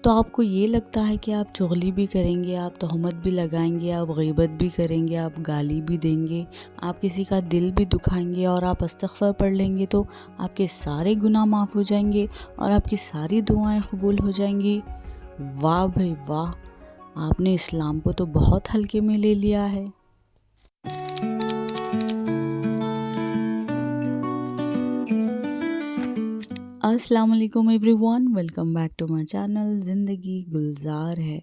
تو آپ کو یہ لگتا ہے کہ آپ چغلی بھی کریں گے، آپ تہمت بھی لگائیں گے، آپ غیبت بھی کریں گے، آپ گالی بھی دیں گے، آپ کسی کا دل بھی دکھائیں گے اور آپ استغفار پڑھ لیں گے تو آپ کے سارے گناہ معاف ہو جائیں گے اور آپ کی ساری دعائیں قبول ہو جائیں گی؟ واہ بھائی واہ، آپ نے اسلام کو تو بہت ہلکے میں لے لیا ہے۔ السلام علیکم everyone, welcome back to my channel Zindagi Gulzar ہے۔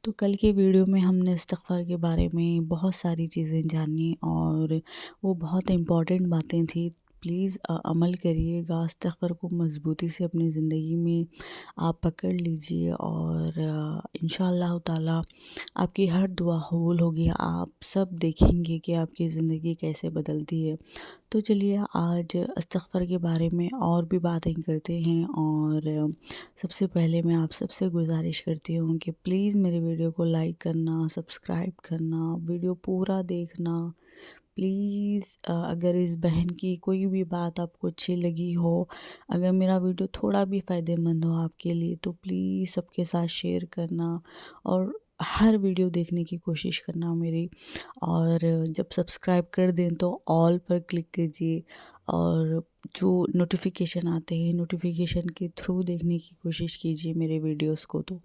تو کل کے ویڈیو میں ہم نے استغفار کے بارے میں بہت ساری چیزیں جانی اور وہ بہت امپورٹنٹ باتیں تھیں۔ پلیز عمل کریے گا، استغفار کو مضبوطی سے اپنی زندگی میں آپ پکڑ لیجئے اور انشاءاللہ تعالی آپ کی ہر دعا قبول ہوگی۔ آپ سب دیکھیں گے کہ آپ کی زندگی کیسے بدلتی ہے۔ تو چلیے آج استغفار کے بارے میں اور بھی باتیں کرتے ہیں، اور سب سے پہلے میں آپ سب سے گزارش کرتی ہوں کہ پلیز میرے ویڈیو کو لائک کرنا، سبسکرائب کرنا، ویڈیو پورا دیکھنا پلیز۔ اگر اس بہن کی کوئی بھی بات آپ کو اچھی لگی ہو، اگر میرا ویڈیو تھوڑا بھی فائدہ مند ہو آپ کے لیے تو پلیز سب کے ساتھ شیئر کرنا اور ہر ویڈیو دیکھنے کی کوشش کرنا میری۔ اور جب سبسکرائب کر دیں تو آل پر کلک کیجیے اور جو نوٹیفیکیشن آتے ہیں نوٹیفیکیشن کے تھرو دیکھنے کی کوشش کیجیے میرے ویڈیوز کو۔ تو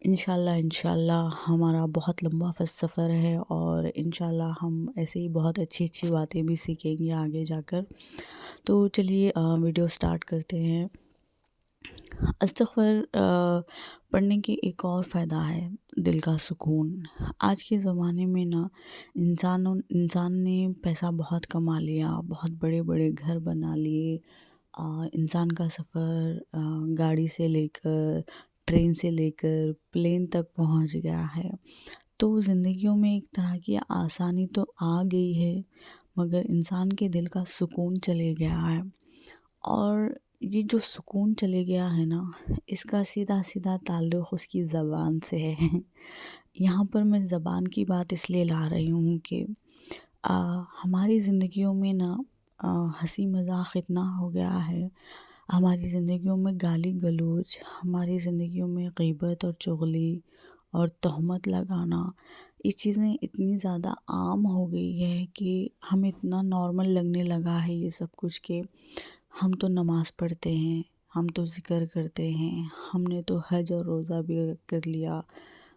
انشاءاللہ ہمارا بہت لمبا سفر ہے اور انشاءاللہ ہم ایسے ہی بہت اچھی اچھی باتیں بھی سیکھیں گے آگے جا کر۔ تو چلیے ویڈیو سٹارٹ کرتے ہیں۔ استغفار پڑھنے کے ایک اور فائدہ ہے دل کا سکون۔ آج کے زمانے میں نا انسان نے پیسہ بہت کما لیا، بہت بڑے بڑے گھر بنا لیے، انسان کا سفر گاڑی سے لے کر، ٹرین سے لے کر، پلین تک پہنچ گیا ہے۔ تو زندگیوں میں ایک طرح کی آسانی تو آ گئی ہے مگر انسان کے دل کا سکون چلے گیا ہے۔ اور یہ جو سکون چلے گیا ہے نا، اس کا سیدھا سیدھا تعلق اس کی زبان سے ہے۔ یہاں پر میں زبان کی بات اس لیے لا رہی ہوں کہ ہماری زندگیوں میں نا ہنسی مذاق اتنا ہو گیا ہے، ہماری زندگیوں میں گالی گلوچ، ہماری زندگیوں میں غیبت اور چغلی اور تہمت لگانا، یہ چیزیں اتنی زیادہ عام ہو گئی ہے کہ ہمیں اتنا نارمل لگنے لگا ہے یہ سب کچھ کہ ہم تو نماز پڑھتے ہیں، ہم تو ذکر کرتے ہیں، ہم نے تو حج اور روزہ بھی کر لیا،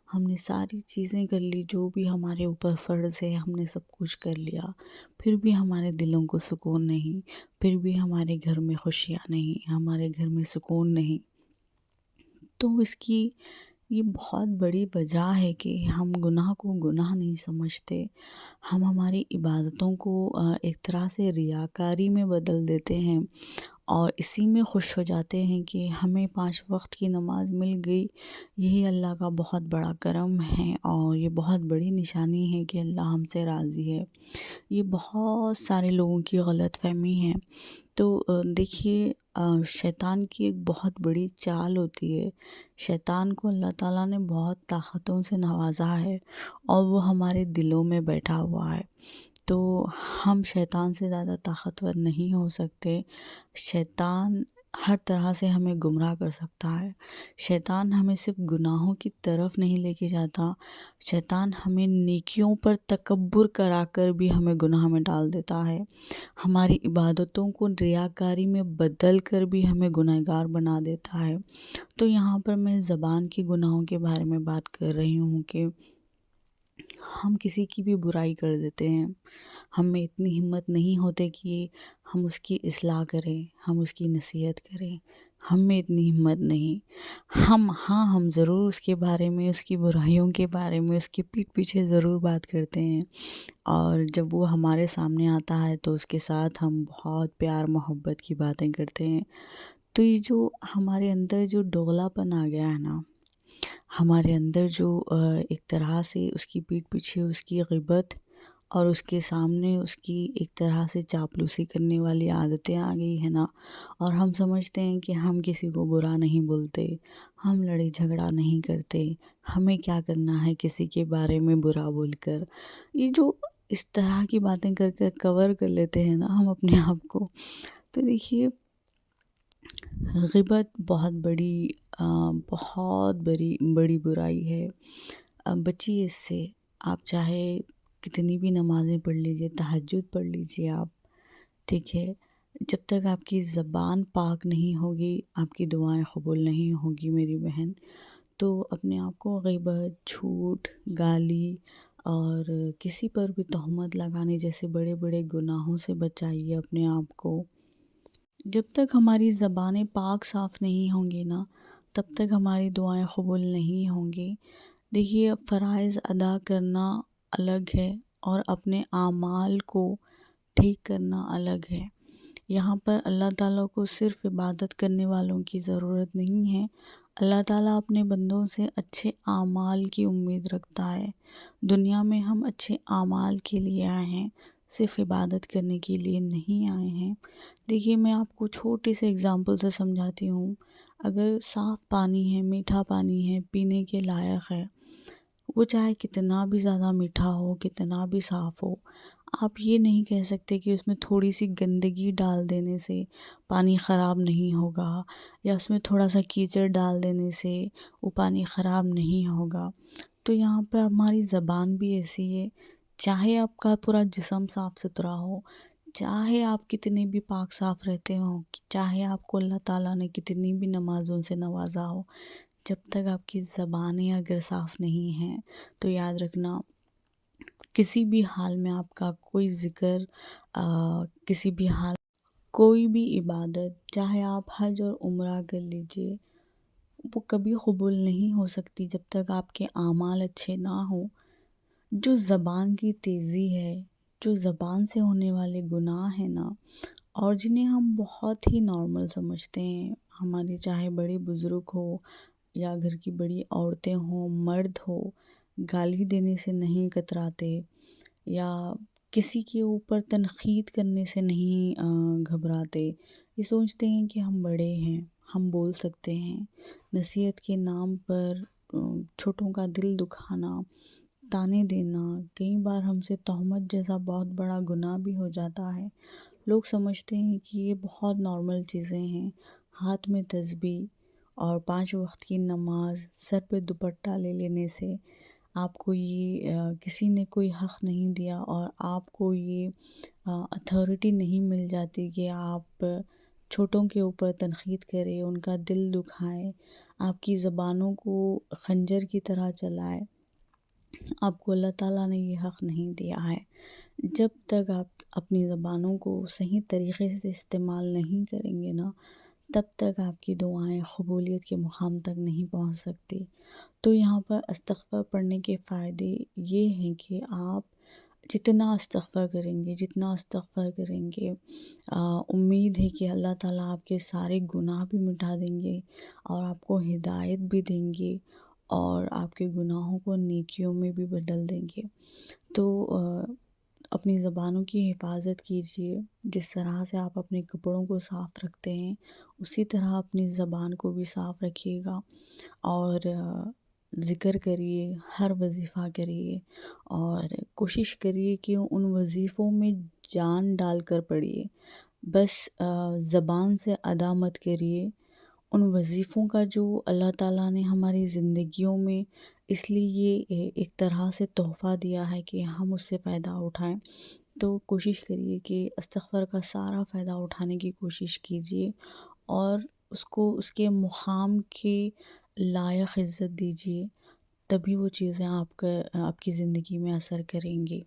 ہم نے ساری چیزیں کر لی جو بھی ہمارے اوپر فرض ہے، ہم نے سب کچھ کر لیا، پھر بھی ہمارے دلوں کو سکون نہیں، پھر بھی ہمارے گھر میں خوشیاں نہیں، ہمارے گھر میں سکون نہیں۔ تو اس کی یہ بہت بڑی وجہ ہے کہ ہم گناہ کو گناہ نہیں سمجھتے، ہم ہماری عبادتوں کو ایک طرح سے ریاکاری میں بدل دیتے ہیں اور اسی میں خوش ہو جاتے ہیں کہ ہمیں 5 وقت کی نماز مل گئی، یہی اللہ کا بہت بڑا کرم ہے اور یہ بہت بڑی نشانی ہے کہ اللہ ہم سے راضی ہے۔ یہ بہت سارے لوگوں کی غلط فہمی ہے۔ تو دیکھیے شیطان کی ایک بہت بڑی چال ہوتی ہے۔ شیطان کو اللہ تعالیٰ نے بہت طاقتوں سے نوازا ہے اور وہ ہمارے دلوں میں بیٹھا ہوا ہے۔ تو ہم شیطان سے زیادہ طاقتور نہیں ہو سکتے۔ شیطان ہر طرح سے ہمیں گمراہ کر سکتا ہے۔ شیطان ہمیں صرف گناہوں کی طرف نہیں لے کے جاتا، شیطان ہمیں نیکیوں پر تکبر کرا کر بھی ہمیں گناہ میں ڈال دیتا ہے، ہماری عبادتوں کو ریاکاری میں بدل کر بھی ہمیں گنہگار بنا دیتا ہے۔ تو یہاں پر میں زبان کی گناہوں کے بارے میں بات کر رہی ہوں کہ ہم کسی کی بھی برائی کر دیتے ہیں، ہم میں اتنی ہمت نہیں ہوتے کہ ہم اس کی اصلاح کریں، ہم اس کی نصیحت کریں، ہم میں اتنی ہمت نہیں۔ ہم ضرور اس کے بارے میں، اس کی برائیوں کے بارے میں، اس کے پیٹھ پیچھے ضرور بات کرتے ہیں، اور جب وہ ہمارے سامنے آتا ہے تو اس کے ساتھ ہم بہت پیار محبت کی باتیں کرتے ہیں۔ تو یہ جو ہمارے اندر جو دوغلا پن آ گیا ہے نا، ہمارے اندر جو ایک طرح سے اس کی پیٹھ پیچھے اس کی غیبت اور اس کے سامنے اس کی ایک طرح سے چاپلوسی کرنے والی عادتیں آ گئی ہیں نا، اور ہم سمجھتے ہیں کہ ہم کسی کو برا نہیں بولتے، ہم لڑائی جھگڑا نہیں کرتے، ہمیں کیا کرنا ہے کسی کے بارے میں برا بول کر، یہ جو اس طرح کی باتیں کر کر کور کر لیتے ہیں نا ہم اپنے آپ کو۔ تو دیکھیے غیبت بہت بڑی بہت بڑی بڑی برائی ہے۔ بچیے اس سے۔ آپ چاہے کتنی بھی نمازیں پڑھ لیجیے، تہجد پڑھ لیجیے آپ، ٹھیک ہے، جب تک آپ کی زبان پاک نہیں ہوگی آپ کی دعائیں قبول نہیں ہوگی میری بہن۔ تو اپنے آپ کو غیبت، جھوٹ، گالی اور کسی پر بھی تہمت لگانے جیسے بڑے بڑے گناہوں سے بچائیے اپنے آپ کو۔ جب تک ہماری زبانیں پاک صاف نہیں ہوں گی نا، تب تک ہماری دعائیں قبول نہیں ہوں گی۔ دیکھیے، فرائض ادا کرنا الگ ہے اور اپنے اعمال کو ٹھیک کرنا الگ ہے۔ یہاں پر اللہ تعالیٰ کو صرف عبادت کرنے والوں کی ضرورت نہیں ہے، اللہ تعالیٰ اپنے بندوں سے اچھے اعمال کی امید رکھتا ہے۔ دنیا میں ہم اچھے اعمال کے لیے آئے ہیں، صرف عبادت کرنے کے لیے نہیں آئے ہیں۔ دیکھیے، میں آپ کو چھوٹے سے اگزامپل سے سمجھاتی ہوں۔ اگر صاف پانی ہے، میٹھا پانی ہے، پینے کے لائق ہے، وہ چاہے کتنا بھی زیادہ میٹھا ہو، کتنا بھی صاف ہو، آپ یہ نہیں کہہ سکتے کہ اس میں تھوڑی سی گندگی ڈال دینے سے پانی خراب نہیں ہوگا، یا اس میں تھوڑا سا کیچڑ ڈال دینے سے وہ پانی خراب نہیں ہوگا۔ تو یہاں پر ہماری زبان بھی ایسی ہے، چاہے آپ کا پورا جسم صاف ستھرا ہو، چاہے آپ کتنے بھی پاک صاف رہتے ہوں، چاہے آپ کو اللہ تعالیٰ نے کتنی بھی نمازوں سے نوازا ہو، جب تک آپ کی زبانیں اگر صاف نہیں ہیں تو یاد رکھنا کسی بھی حال میں آپ کا کوئی ذکر، کسی بھی حال، کوئی بھی عبادت، چاہے آپ حج اور عمرہ کر لیجئے، وہ کبھی قبول نہیں ہو سکتی جب تک آپ کے اعمال اچھے نہ ہوں۔ جو زبان کی تیزی ہے، جو زبان سے ہونے والے گناہ ہیں نا، اور جنہیں ہم بہت ہی نارمل سمجھتے ہیں، ہمارے چاہے بڑے بزرگ ہو یا گھر کی بڑی عورتیں ہوں، مرد ہو، گالی دینے سے نہیں کتراتے، یا کسی کے اوپر تنقید کرنے سے نہیں گھبراتے۔ یہ سوچتے ہیں کہ ہم بڑے ہیں، ہم بول سکتے ہیں۔ نصیحت کے نام پر چھوٹوں کا دل دکھانا، تانے دینا، کئی بار ہم سے تہمت جیسا بہت بڑا گناہ بھی ہو جاتا ہے۔ لوگ سمجھتے ہیں کہ یہ بہت نارمل چیزیں ہیں، ہاتھ میں تسبیح اور 5 وقت کی نماز، سر پہ دوپٹہ لے لینے سے آپ کو یہ کسی نے کوئی حق نہیں دیا، اور آپ کو یہ اتھارٹی نہیں مل جاتی کہ آپ چھوٹوں کے اوپر تنقید کریں، ان کا دل دکھائیں، آپ کی زبانوں کو خنجر کی طرح چلائیں۔ آپ کو اللہ تعالیٰ نے یہ حق نہیں دیا ہے۔ جب تک آپ اپنی زبانوں کو صحیح طریقے سے استعمال نہیں کریں گے نا، تب تک آپ کی دعائیں قبولیت کے مقام تک نہیں پہنچ سکتی۔ تو یہاں پر استغفار پڑھنے کے فائدے یہ ہیں کہ آپ جتنا استغفار کریں گے، جتنا استغفار کریں گے، امید ہے کہ اللہ تعالیٰ آپ کے سارے گناہ بھی مٹا دیں گے اور آپ کو ہدایت بھی دیں گے، اور آپ کے گناہوں کو نیکیوں میں بھی بدل دیں گے۔ تو اپنی زبانوں کی حفاظت کیجیے، جس طرح سے آپ اپنے کپڑوں کو صاف رکھتے ہیں اسی طرح اپنی زبان کو بھی صاف رکھیے گا، اور ذکر کریے، ہر وظیفہ کریے، اور کوشش کریے کہ ان وظیفوں میں جان ڈال کر پڑھیے، بس زبان سے ادا مت کریے۔ ان وظیفوں کا جو اللہ تعالیٰ نے ہماری زندگیوں میں اس لیے یہ ایک طرح سے تحفہ دیا ہے کہ ہم اس سے فائدہ اٹھائیں، تو کوشش کریے کہ استغفار کا سارا فائدہ اٹھانے کی کوشش کیجیے، اور اس کو اس کے مقام کے لائق عزت دیجیے، تبھی وہ چیزیں آپ کی زندگی میں اثر کریں گی۔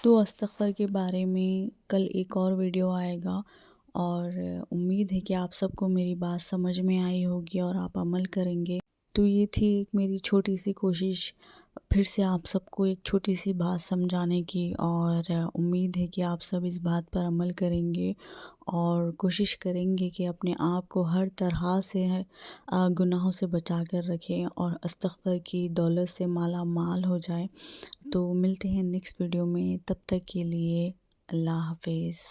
تو استغفار کے بارے میں کل ایک اور ویڈیو آئے گا، اور امید ہے کہ آپ سب کو میری بات سمجھ میں آئی ہوگی اور آپ عمل کریں گے۔ تو یہ تھی ایک میری چھوٹی سی کوشش، پھر سے آپ سب کو ایک چھوٹی سی بات سمجھانے کی، اور امید ہے کہ آپ سب اس بات پر عمل کریں گے اور کوشش کریں گے کہ اپنے آپ کو ہر طرح سے گناہوں سے بچا کر رکھیں اور استغفار کی دولت سے مالا مال ہو جائے۔ تو ملتے ہیں نیکسٹ ویڈیو میں، تب تک کے لیے اللہ حافظ۔